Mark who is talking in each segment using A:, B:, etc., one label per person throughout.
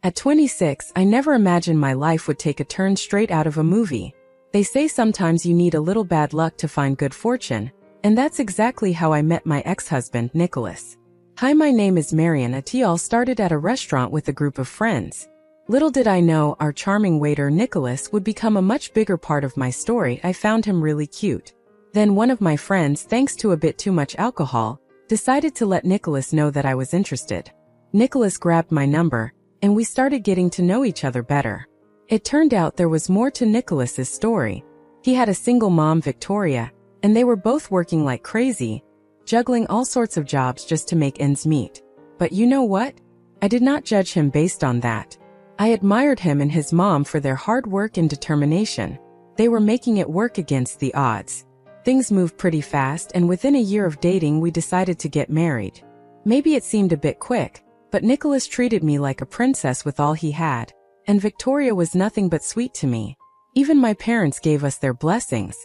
A: At 26, I never imagined my life would take a turn straight out of a movie. They say sometimes you need a little bad luck to find good fortune, and that's exactly how I met my ex-husband, Nicholas. Hi, my name is Marian. It all started at a restaurant with a group of friends. Little did I know our charming waiter Nicholas would become a much bigger part of my story. I found him really cute. Then one of my friends, thanks to a bit too much alcohol, decided to let Nicholas know that I was interested. Nicholas grabbed my number, and we started getting to know each other better. It turned out there was more to Nicholas's story. He had a single mom, Victoria, and they were both working like crazy, juggling all sorts of jobs just to make ends meet. But you know what? I did not judge him based on that. I admired him and his mom for their hard work and determination. They were making it work against the odds. Things moved pretty fast, and within a year of dating we decided to get married. Maybe it seemed a bit quick, but Nicholas treated me like a princess with all he had, and Victoria was nothing but sweet to me. Even my parents gave us their blessings.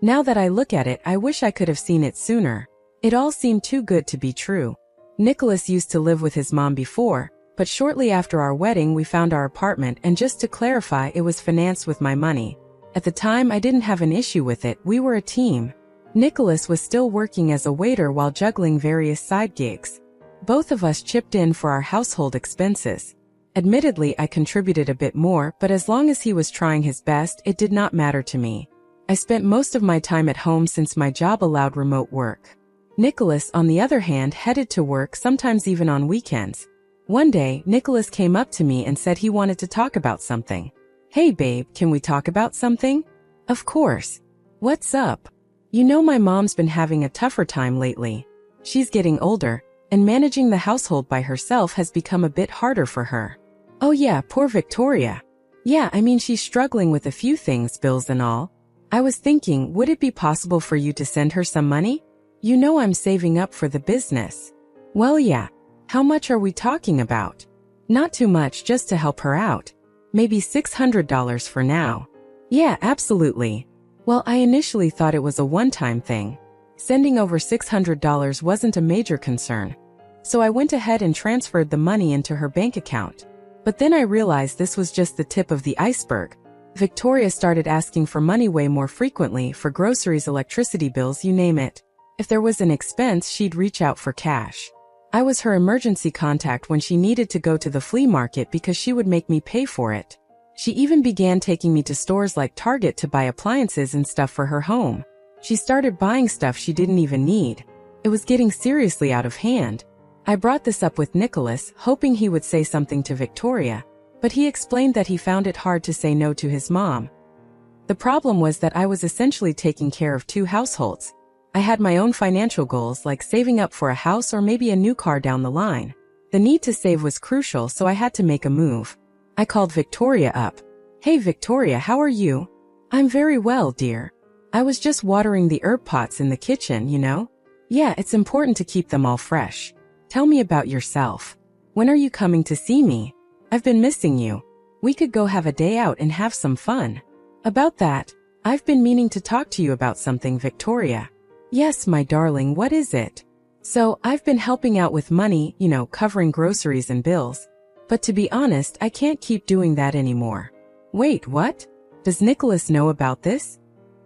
A: Now that I look at it, I wish I could have seen it sooner. It all seemed too good to be true. Nicholas used to live with his mom before, but shortly after our wedding we found our apartment, and just to clarify, it was financed with my money. At the time I didn't have an issue with it. We were a team. Nicholas was still working as a waiter while juggling various side gigs. Both of us chipped in for our household expenses. Admittedly, I contributed a bit more, but as long as he was trying his best, it did not matter to me. I spent most of my time at home since my job allowed remote work. Nicholas, on the other hand, headed to work, sometimes even on weekends. One day, Nicholas came up to me and said he wanted to talk about something. Hey babe, can we talk about something? Of course. What's up? You know, my mom's been having a tougher time lately. She's getting older, and managing the household by herself has become a bit harder for her. Oh yeah, poor Victoria. Yeah, I mean, she's struggling with a few things, bills and all. I was thinking, would it be possible for you to send her some money? You know I'm saving up for the business. Well, yeah. How much are we talking about? Not too much, just to help her out. Maybe $600 for now. Yeah, absolutely. Well, I initially thought it was a one-time thing. Sending over $600 wasn't a major concern. So I went ahead and transferred the money into her bank account. But then I realized this was just the tip of the iceberg. Victoria started asking for money way more frequently, for groceries, electricity bills, you name it. If there was an expense, she'd reach out for cash. I was her emergency contact when she needed to go to the flea market because she would make me pay for it. She even began taking me to stores like Target to buy appliances and stuff for her home. She started buying stuff she didn't even need. It was getting seriously out of hand. I brought this up with Nicholas, hoping he would say something to Victoria, but he explained that he found it hard to say no to his mom. The problem was that I was essentially taking care of two households. I had my own financial goals, like saving up for a house or maybe a new car down the line. The need to save was crucial, so I had to make a move. I called Victoria up. Hey Victoria, how are you? I'm very well, dear. I was just watering the herb pots in the kitchen, you know? Yeah, it's important to keep them all fresh. Tell me about yourself. When are you coming to see me? I've been missing you. We could go have a day out and have some fun. About that, I've been meaning to talk to you about something, Victoria. Yes, my darling, what is it? So, I've been helping out with money, you know, covering groceries and bills. But to be honest, I can't keep doing that anymore. Wait, what? Does Nicholas know about this?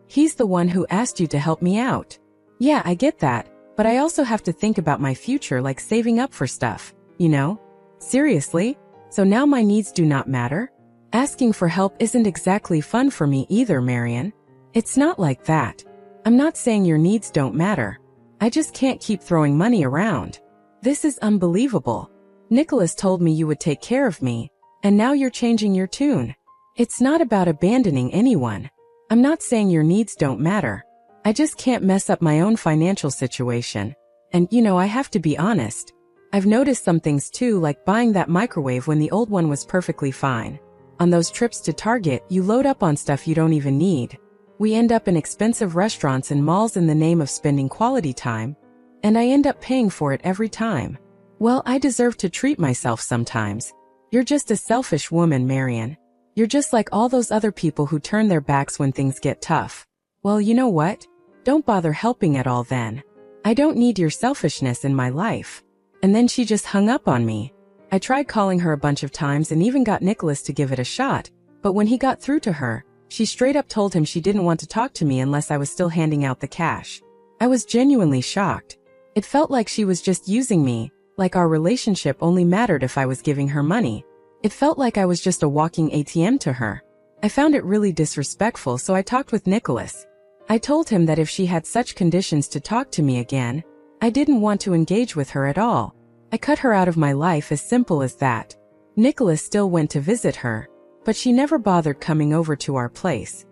A: He's the one who asked you to help me out. Yeah, I get that, but I also have to think about my future, like saving up for stuff, you know? Seriously? So now my needs do not matter? Asking for help isn't exactly fun for me either, Marian. It's not like that. I'm not saying your needs don't matter. I just can't keep throwing money around. This is unbelievable. Nicholas told me you would take care of me, and now you're changing your tune. It's not about abandoning anyone. I'm not saying your needs don't matter. I just can't mess up my own financial situation. And, you know, I have to be honest. I've noticed some things too, like buying that microwave when the old one was perfectly fine. On those trips to Target, you load up on stuff you don't even need. We end up in expensive restaurants and malls in the name of spending quality time, and I end up paying for it every time. Well, I deserve to treat myself sometimes. You're just a selfish woman, Marian. You're just like all those other people who turn their backs when things get tough. Well, you know what? Don't bother helping at all then. I don't need your selfishness in my life. And then she just hung up on me. I tried calling her a bunch of times and even got Nicholas to give it a shot, but when he got through to her, she straight up told him she didn't want to talk to me unless I was still handing out the cash. I was genuinely shocked. It felt like she was just using me, like our relationship only mattered if I was giving her money. It felt like I was just a walking ATM to her. I found it really disrespectful, so I talked with Nicholas. I told him that if she had such conditions to talk to me again, I didn't want to engage with her at all. I cut her out of my life, as simple as that. Nicholas still went to visit her, but she never bothered coming over to our place.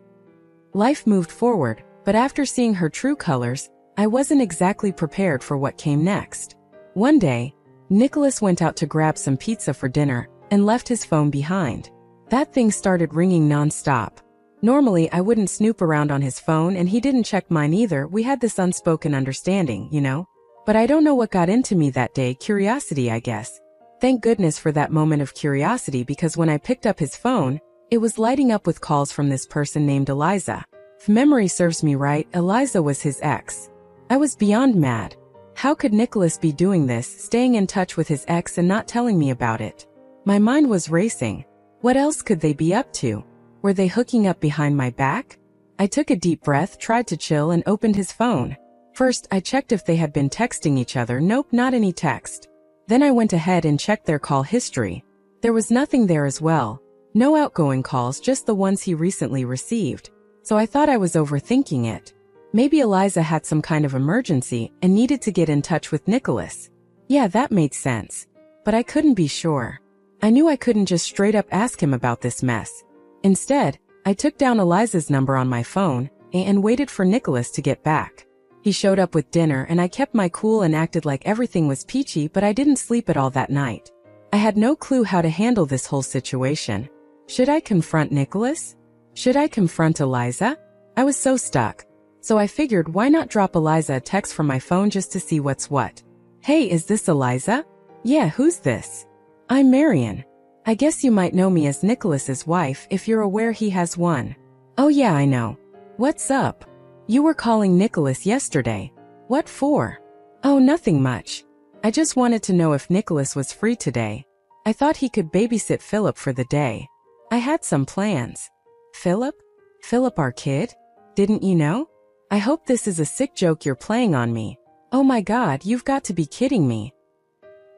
A: Life moved forward, but after seeing her true colors, I wasn't exactly prepared for what came next. One day, Nicholas went out to grab some pizza for dinner and left his phone behind. That thing started ringing non-stop. Normally, I wouldn't snoop around on his phone, and he didn't check mine either. We had this unspoken understanding, you know? But I don't know what got into me that day. Curiosity, I guess. Thank goodness for that moment of curiosity, because when I picked up his phone, it was lighting up with calls from this person named Eliza. If memory serves me right, Eliza was his ex. I was beyond mad. How could Nicholas be doing this, staying in touch with his ex and not telling me about it? My mind was racing. What else could they be up to? Were they hooking up behind my back? I took a deep breath, tried to chill, and opened his phone. First, I checked if they had been texting each other. Nope, not any text. Then I went ahead and checked their call history. There was nothing there as well. No outgoing calls, just the ones he recently received. So I thought I was overthinking it. Maybe Eliza had some kind of emergency and needed to get in touch with Nicholas. Yeah, that made sense. But I couldn't be sure. I knew I couldn't just straight up ask him about this mess. Instead, I took down Eliza's number on my phone and waited for Nicholas to get back. He showed up with dinner, and I kept my cool and acted like everything was peachy, but I didn't sleep at all that night. I had no clue how to handle this whole situation. Should I confront Nicholas? Should I confront Eliza? I was so stuck. So I figured, why not drop Eliza a text from my phone just to see what's what. Hey, is this Eliza? Yeah, who's this? I'm Marion. I guess you might know me as Nicholas's wife if you're aware he has one. Oh yeah, I know. What's up? You were calling Nicholas yesterday. What for? Oh, nothing much. I just wanted to know if Nicholas was free today. I thought he could babysit Philip for the day. I had some plans. Philip? Philip, our kid? Didn't you know? I hope this is a sick joke you're playing on me. Oh my God, you've got to be kidding me.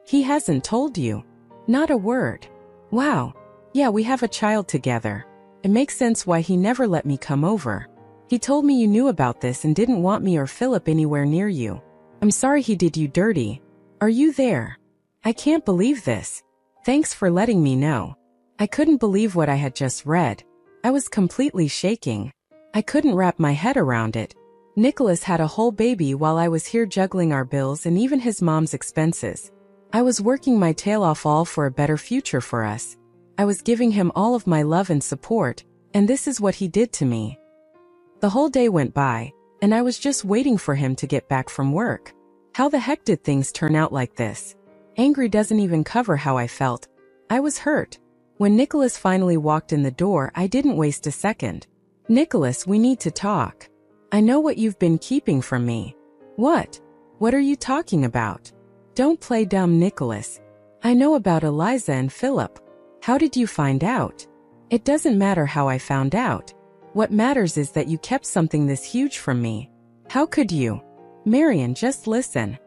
A: He hasn't told you? Not a word. Wow. Yeah, we have a child together. It makes sense why he never let me come over. He told me you knew about this and didn't want me or Philip anywhere near you. I'm sorry he did you dirty. Are you there? I can't believe this. Thanks for letting me know. I couldn't believe what I had just read. I was completely shaking. I couldn't wrap my head around it. Nicholas had a whole baby while I was here juggling our bills and even his mom's expenses. I was working my tail off, all for a better future for us. I was giving him all of my love and support, and this is what he did to me. The whole day went by, and I was just waiting for him to get back from work. How the heck did things turn out like this? Angry doesn't even cover how I felt. I was hurt. When Nicholas finally walked in the door, I didn't waste a second. Nicholas, we need to talk. I know what you've been keeping from me. What? What are you talking about? Don't play dumb, Nicholas. I know about Eliza and Philip. How did you find out? It doesn't matter how I found out. What matters is that you kept something this huge from me. How could you? Marion, just listen.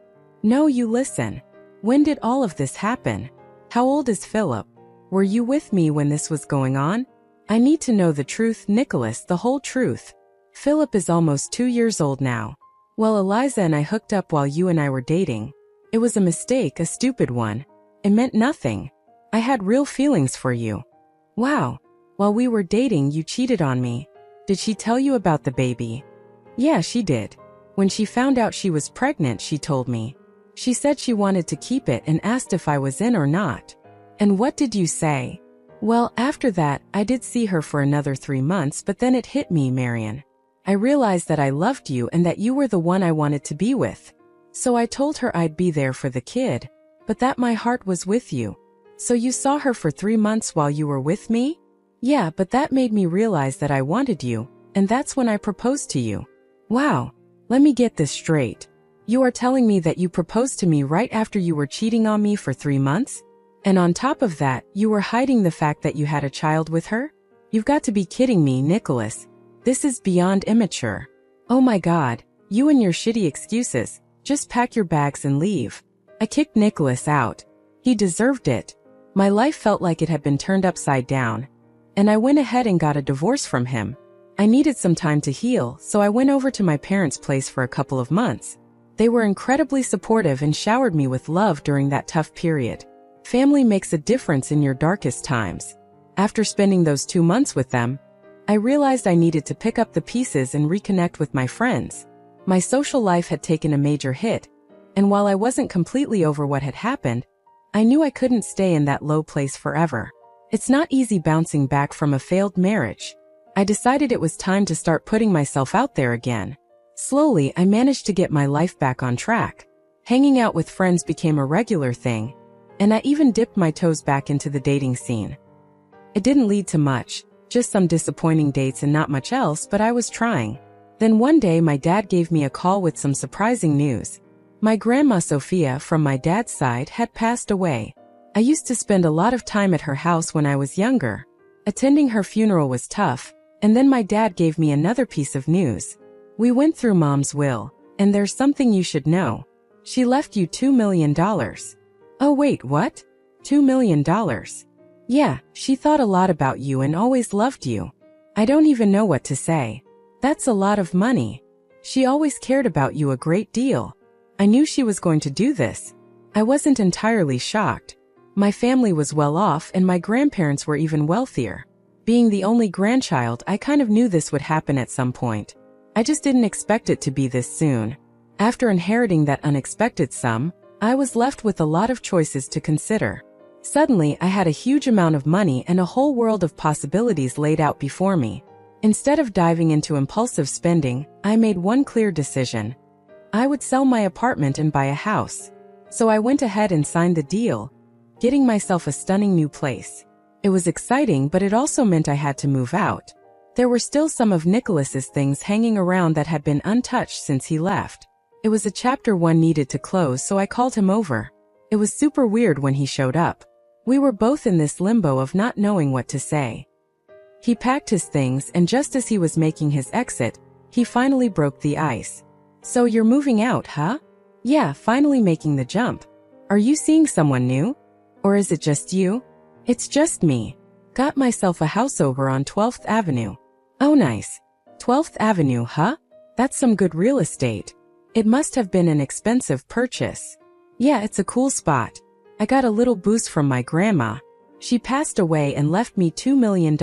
A: No, you listen. When did all of this happen? How old is Philip? Were you with me when this was going on? I need to know the truth, Nicholas, the whole truth. Philip is almost 2 years old now. Well, Eliza and I hooked up while you and I were dating. It was a mistake, a stupid one. It meant nothing. I had real feelings for you. Wow. While we were dating, you cheated on me. Did she tell you about the baby? Yeah, she did. When she found out she was pregnant, she told me. She said she wanted to keep it and asked if I was in or not. And what did you say? Well, after that, I did see her for another 3 months, but then it hit me, Marion. I realized that I loved you and that you were the one I wanted to be with. So I told her I'd be there for the kid, but that my heart was with you. So you saw her for 3 months while you were with me? Yeah, but that made me realize that I wanted you, and that's when I proposed to you. Wow. Let me get this straight. You are telling me that you proposed to me right after you were cheating on me for 3 months? And on top of that, you were hiding the fact that you had a child with her? You've got to be kidding me, Nicholas. This is beyond immature. Oh my God, you and your shitty excuses. Just pack your bags and leave. I kicked Nicholas out. He deserved it. My life felt like it had been turned upside down. And I went ahead and got a divorce from him. I needed some time to heal, so I went over to my parents' place for a couple of months. They were incredibly supportive and showered me with love during that tough period. Family makes a difference in your darkest times. After spending those 2 months with them, I realized I needed to pick up the pieces and reconnect with my friends. My social life had taken a major hit, and while I wasn't completely over what had happened, I knew I couldn't stay in that low place forever. It's not easy bouncing back from a failed marriage. I decided it was time to start putting myself out there again. Slowly, I managed to get my life back on track. Hanging out with friends became a regular thing, and I even dipped my toes back into the dating scene. It didn't lead to much, just some disappointing dates and not much else, but I was trying. Then one day my dad gave me a call with some surprising news. My grandma Sophia from my dad's side had passed away. I used to spend a lot of time at her house when I was younger. Attending her funeral was tough, and then my dad gave me another piece of news. We went through Mom's will, and there's something you should know. She left you $2 million. Oh wait, what? $2 million? Yeah, she thought a lot about you and always loved you. I don't even know what to say. That's a lot of money. She always cared about you a great deal. I knew she was going to do this. I wasn't entirely shocked. My family was well off and my grandparents were even wealthier. Being the only grandchild, I kind of knew this would happen at some point. I just didn't expect it to be this soon. After inheriting that unexpected sum, I was left with a lot of choices to consider. Suddenly, I had a huge amount of money and a whole world of possibilities laid out before me. Instead of diving into impulsive spending, I made one clear decision. I would sell my apartment and buy a house. So I went ahead and signed the deal, getting myself a stunning new place. It was exciting, but it also meant I had to move out. There were still some of Nicholas's things hanging around that had been untouched since he left. It was a chapter one needed to close, so I called him over. It was super weird when he showed up. We were both in this limbo of not knowing what to say. He packed his things, and just as he was making his exit, he finally broke the ice. So you're moving out, huh? Yeah, finally making the jump. Are you seeing someone new? Or is it just you? It's just me. Got myself a house over on 12th Avenue. Oh nice. 12th Avenue, huh? That's some good real estate. It must have been an expensive purchase. Yeah, it's a cool spot. I got a little boost from my grandma. She passed away and left me $2 million.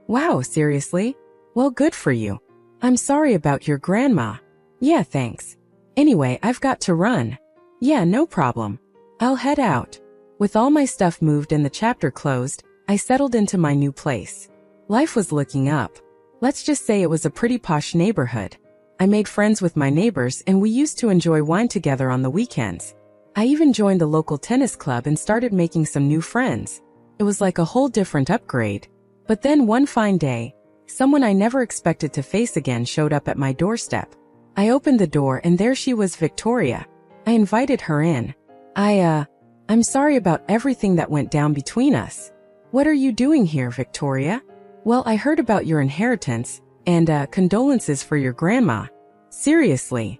A: Wow, seriously? Well, good for you. I'm sorry about your grandma. Yeah, thanks. Anyway, I've got to run. Yeah, no problem. I'll head out. With all my stuff moved and the chapter closed, I settled into my new place. Life was looking up. Let's just say it was a pretty posh neighborhood. I made friends with my neighbors and we used to enjoy wine together on the weekends. I even joined the local tennis club and started making some new friends. It was like a whole different upgrade. But then one fine day, someone I never expected to face again showed up at my doorstep. I opened the door and there she was, Victoria. I invited her in. I'm sorry about everything that went down between us. What are you doing here, Victoria? Well, I heard about your inheritance, and condolences for your grandma. Seriously.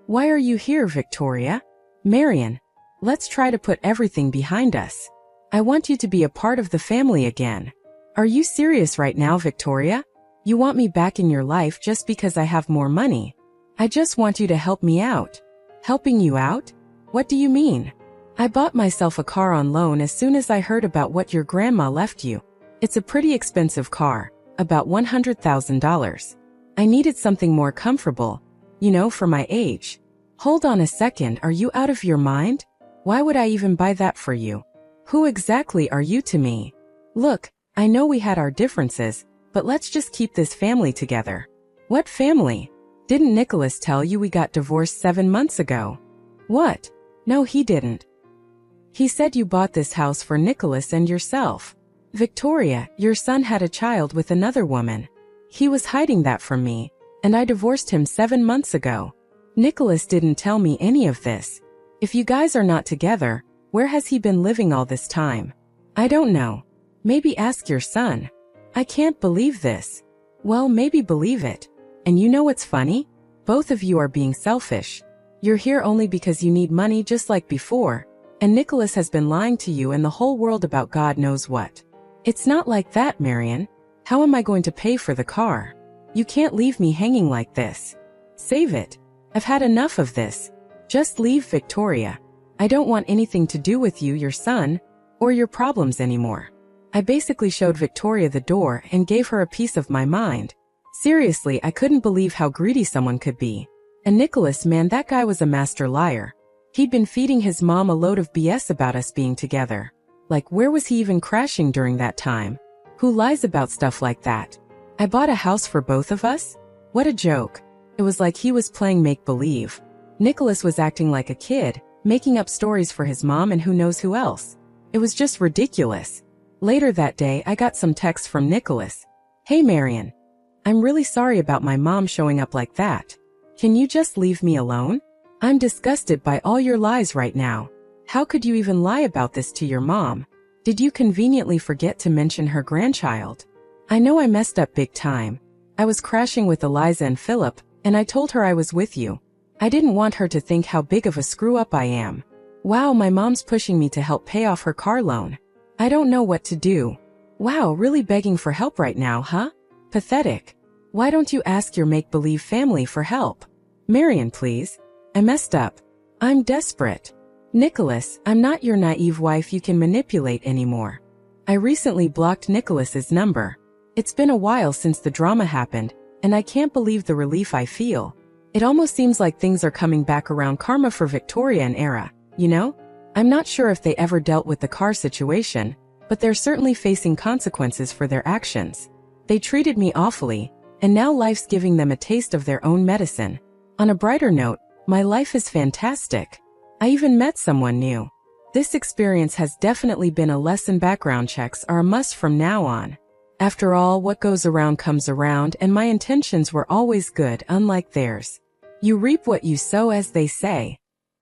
A: Why are you here, Victoria? Marion, let's try to put everything behind us. I want you to be a part of the family again. Are you serious right now, Victoria? You want me back in your life just because I have more money? I just want you to help me out. Helping you out? What do you mean? I bought myself a car on loan as soon as I heard about what your grandma left you. It's a pretty expensive car, about $100,000. I needed something more comfortable, for my age. Hold on a second, are you out of your mind? Why would I even buy that for you? Who exactly are you to me? Look, I know we had our differences, but let's just keep this family together. What family? Didn't Nicholas tell you we got divorced 7 months ago? What? No, he didn't. He said you bought this house for Nicholas and yourself. Victoria, your son had a child with another woman. He was hiding that from me, and I divorced him 7 months ago. Nicholas didn't tell me any of this. If you guys are not together, Where has he been living all this time? I don't know. Maybe ask your son. I can't believe this. Well, maybe believe it. And you know what's funny? Both of you are being selfish. You're here only because you need money just like before, and Nicholas has been lying to you and the whole world about God knows what. It's not like that, Marion. How am I going to pay for the car? You can't leave me hanging like this. Save it. I've had enough of this. Just leave Victoria. I don't want anything to do with you, your son, or your problems anymore. I basically showed Victoria the door and gave her a piece of my mind. Seriously, I couldn't believe how greedy someone could be. And Nicholas, man, that guy was a master liar. He'd been feeding his mom a load of BS about us being together. Like, where was he even crashing during that time? Who lies about stuff like that? I bought a house for both of us? What a joke. It was like he was playing make-believe. Nicholas was acting like a kid, making up stories for his mom and who knows who else. It was just ridiculous. Later that day, I got some text from Nicholas. Hey Marion. I'm really sorry about my mom showing up like that. Can you just leave me alone? I'm disgusted by all your lies right now. How could you even lie about this to your mom? Did you conveniently forget to mention her grandchild? I know I messed up big time. I was crashing with Eliza and Philip, and I told her I was with you. I didn't want her to think how big of a screw-up I am. Wow, my mom's pushing me to help pay off her car loan. I don't know what to do. Wow, really begging for help right now, huh? Pathetic. Why don't you ask your make-believe family for help? Marion, please. I messed up. I'm desperate. Nicholas, I'm not your naive wife you can manipulate anymore. I recently blocked Nicholas's number. It's been a while since the drama happened, and I can't believe the relief I feel. It almost seems like things are coming back around karma for Victoria and Era, you know? I'm not sure if they ever dealt with the car situation, but they're certainly facing consequences for their actions. They treated me awfully, and now life's giving them a taste of their own medicine. On a brighter note, my life is fantastic. I even met someone new. This experience has definitely been a lesson. Background checks are a must from now on. After all, what goes around comes around, and my intentions were always good, unlike theirs. You reap what you sow, as they say.